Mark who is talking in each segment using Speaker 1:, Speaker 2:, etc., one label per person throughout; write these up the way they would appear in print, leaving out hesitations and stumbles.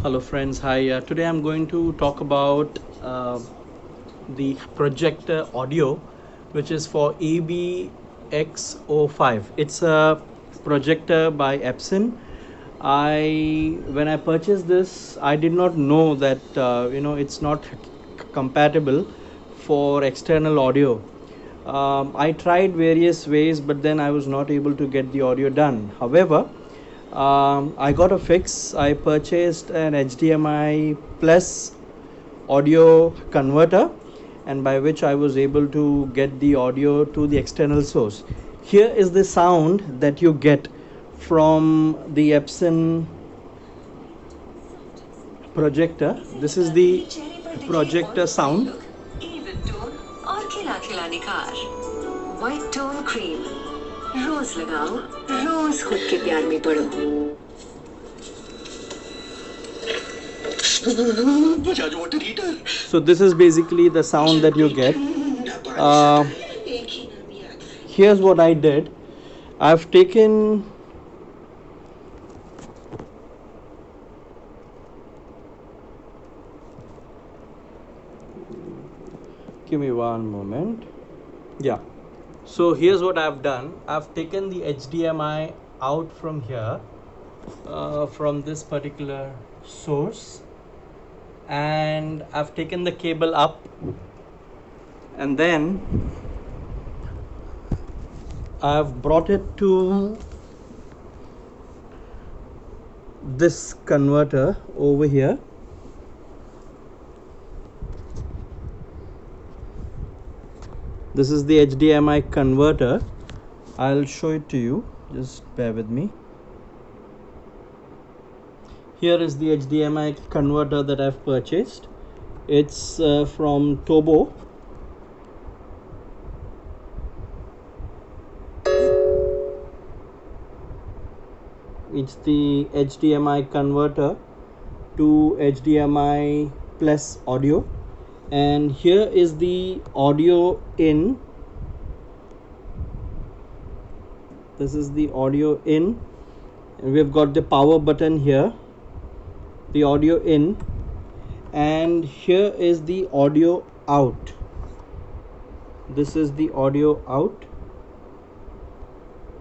Speaker 1: Hello friends, hi. Today I'm going to talk about the projector audio, which is for ABX05. It's a projector by Epson. When I purchased this, I did not know that it's not compatible for external audio. I tried various ways, but then I was not able to get the audio done. However, I got a fix. I purchased an HDMI plus audio converter, and by which I was able to get the audio to the external source. Here is the sound that you get from the Epson projector. This is the projector sound.
Speaker 2: Even tone और खिला खिला निखार White tone cream रोज लगाओ रोज खुद के प्यार में पड़ो
Speaker 1: So this is basically the sound that you get. Here's what I did. I've taken give me one moment. Yeah, so here's what I've done. I've taken the HDMI out from here, from this particular source, and I've taken the cable up, and then I've brought it to this converter over here. This is the HDMI converter. I'll show it to you, just bear with me. Here is the HDMI converter that I've purchased. It's from Tobo. It's the HDMI converter to HDMI plus audio, and here is the audio in. This is the audio in, and we've got the power button here, the audio in, and here is the audio out. This is the audio out.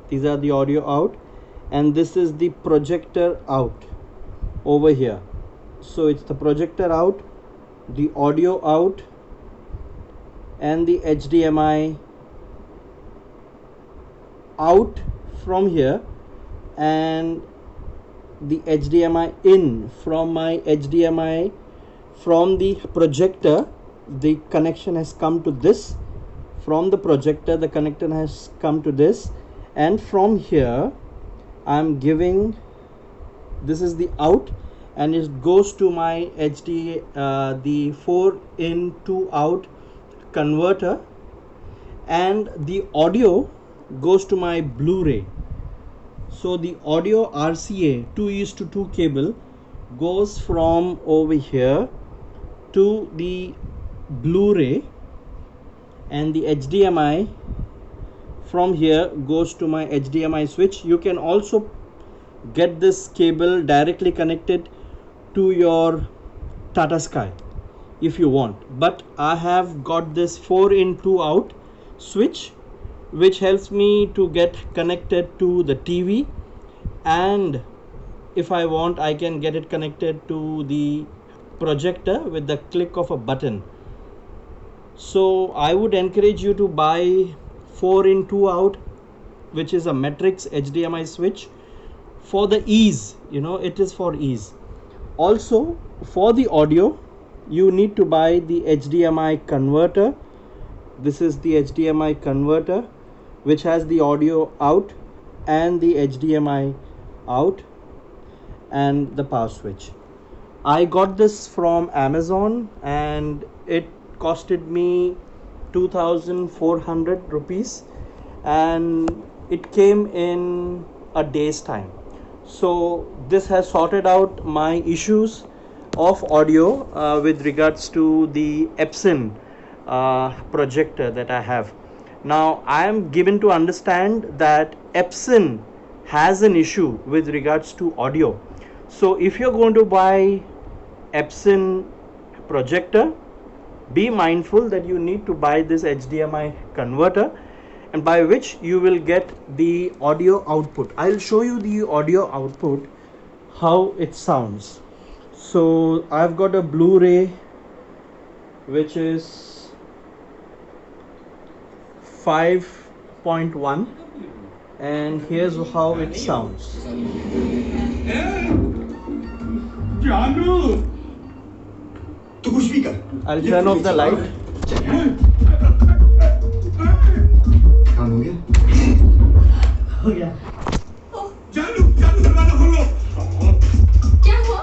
Speaker 1: These are the audio out, and this is the projector out over here. So it's the projector out, the audio out, and the HDMI out from here, and the HDMI in from my HDMI from the projector. The connection has come to this. From the projector, the connector has come to this, and from here I'm giving, this is the out, and it goes to my the 4 in 2 out converter, and the audio goes to my Blu-ray. So the audio RCA 2:2 cable goes from over here to the Blu-ray, and the HDMI from here goes to my HDMI switch. You can also get this cable directly connected to your Tata Sky if you want, but I have got this 4 in 2 out switch, which helps me to get connected to the TV, and if I want, I can get it connected to the projector with the click of a button. So I would encourage you to buy 4 in 2 out, which is a matrix HDMI switch, for the ease. It is for ease. Also, for the audio, you need to buy the HDMI converter. This is the HDMI converter, which has the audio out and the HDMI out and the power switch. I got this from Amazon, and it costed me 2,400 rupees, and it came in a day's time. So this has sorted out my issues of audio with regards to the Epson projector that I have. Now I am given to understand that Epson has an issue with regards to audio. So if you're going to buy Epson projector, be mindful that you need to buy this HDMI converter, and by which you will get the audio output. I'll show you the audio output, how it sounds. So I've got a Blu-ray which is 5.1, and here's how it sounds.
Speaker 3: तू कुछ भी कर।
Speaker 1: I'll turn off the light.
Speaker 3: काम हो गया?
Speaker 1: हो गया.
Speaker 3: चालू दरवाजा खोलो।
Speaker 2: क्या हुआ?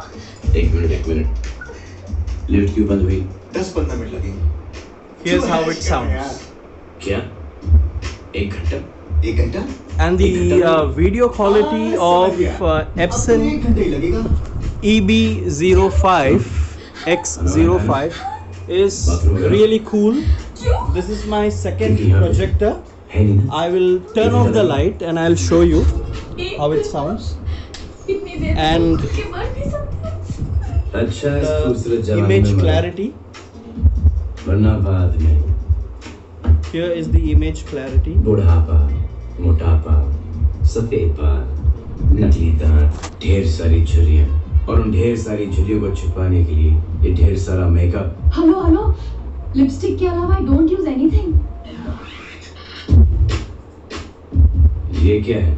Speaker 4: एक मिनट लिफ्ट क्यों बंद हुई?
Speaker 3: 10-15 मिनट लगेंगे।
Speaker 1: Here's how it sounds.
Speaker 4: क्या 1 घंटा?
Speaker 3: 1 घंटा?
Speaker 1: And the video quality of Epson
Speaker 3: एक घंटा ही लगेगा।
Speaker 1: EB05X05 is really cool. This is my second projector.
Speaker 4: है नहीं ना?
Speaker 1: I will turn off the light and I'll show you how it sounds. And
Speaker 4: अच्छा इस खूबसूरत
Speaker 1: the
Speaker 4: जवानी
Speaker 1: image
Speaker 4: में मरा।
Speaker 1: clarity.
Speaker 4: वरना बाद में
Speaker 1: Here is the image clarity.
Speaker 4: बुढ़ापा, मोटापा, सफेद बाल, नकली दांत, ढेर सारी झुर्रियां, और उन ढेर सारी झुर्रियों को छुपाने के लिए ये ढेर सारा मेकअप।
Speaker 5: हेलो लिपस्टिक के अलावा आई डोंट यूज एनीथिंग।
Speaker 4: ये क्या है?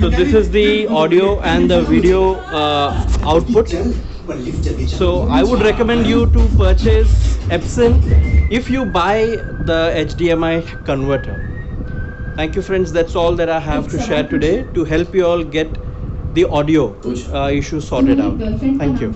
Speaker 1: So this is the audio and the video output. So I would recommend you to purchase Epson if you buy the HDMI converter. Thank you friends, that's all that I have to share today to help you all get the audio issue sorted out. Thank you.